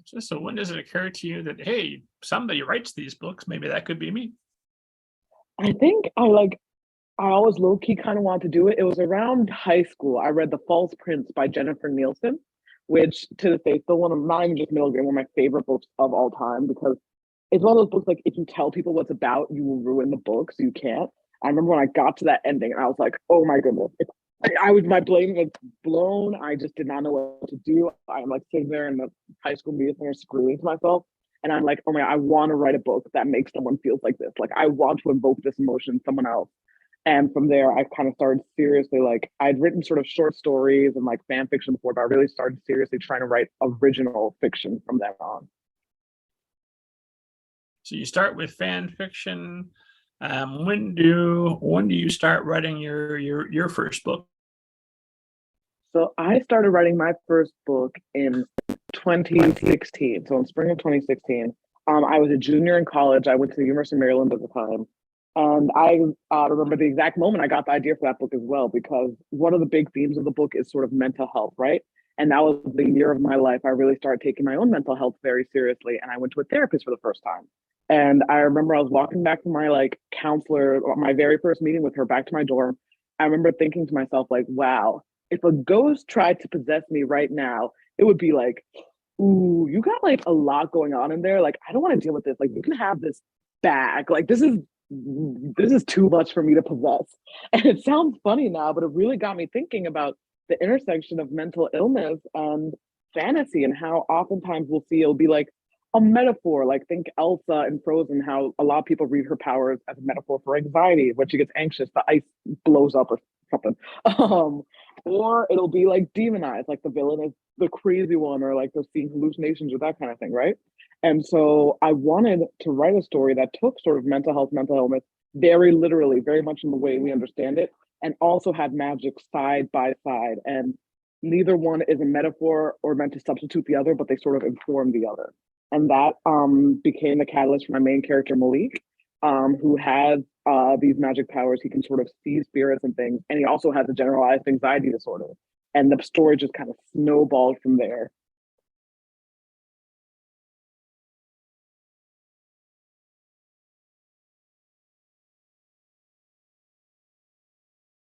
So when does it occur to you that, hey, somebody writes these books, maybe that could be me? I think I always low key kind of wanted to do it. It was around high school. I read The False Prince by Jennifer Nielsen, which to this day still one of not even just middle grade, one of my favorite books of all time because it's one of those books like if you tell people what's about, you will ruin the book, so you can't. I remember when I got to that ending, and I was like, "Oh my goodness!" I was my brain was blown. I just did not know what to do. I'm like sitting there in the high school media center screaming to myself, and I'm like, "Oh my! I want to write a book that makes someone feel like this. Like I want to invoke this emotion in someone else." And from there, I kind of started seriously, like I'd written sort of short stories and like fan fiction before, but I really started seriously trying to write original fiction from then on. So you start with fan fiction. When do you start writing your first book? So I started writing my first book in 2016. So in spring of 2016, I was a junior in college. I went to the University of Maryland at the time. And I remember the exact moment I got the idea for that book as well, because one of the big themes of the book is sort of mental health, right? And that was the year of my life I really started taking my own mental health very seriously. And I went to a therapist for the first time. And I remember I was walking back to my like counselor, my very first meeting with her back to my dorm. I remember thinking to myself, like, wow, if a ghost tried to possess me right now, it would be like, ooh, you got like a lot going on in there. Like, I don't want to deal with this. Like, you can have this back. Like, this is too much for me to possess. And it sounds funny now, but it really got me thinking about the intersection of mental illness and fantasy and how oftentimes we'll see it'll be like a metaphor. Like think Elsa in Frozen, how a lot of people read her powers as a metaphor for anxiety. When she gets anxious, the ice blows up or something. Um, or it'll be like demonized, like the villain is the crazy one, or like they're seeing hallucinations or that kind of thing, right? And so I wanted to write a story that took sort of mental health, mental illness very literally, very much in the way we understand it, and also had magic side by side. And neither one is a metaphor or meant to substitute the other, but they sort of inform the other. And that became the catalyst for my main character, Malik, who has these magic powers. He can sort of see spirits and things. And he also has a generalized anxiety disorder. And the story just kind of snowballed from there.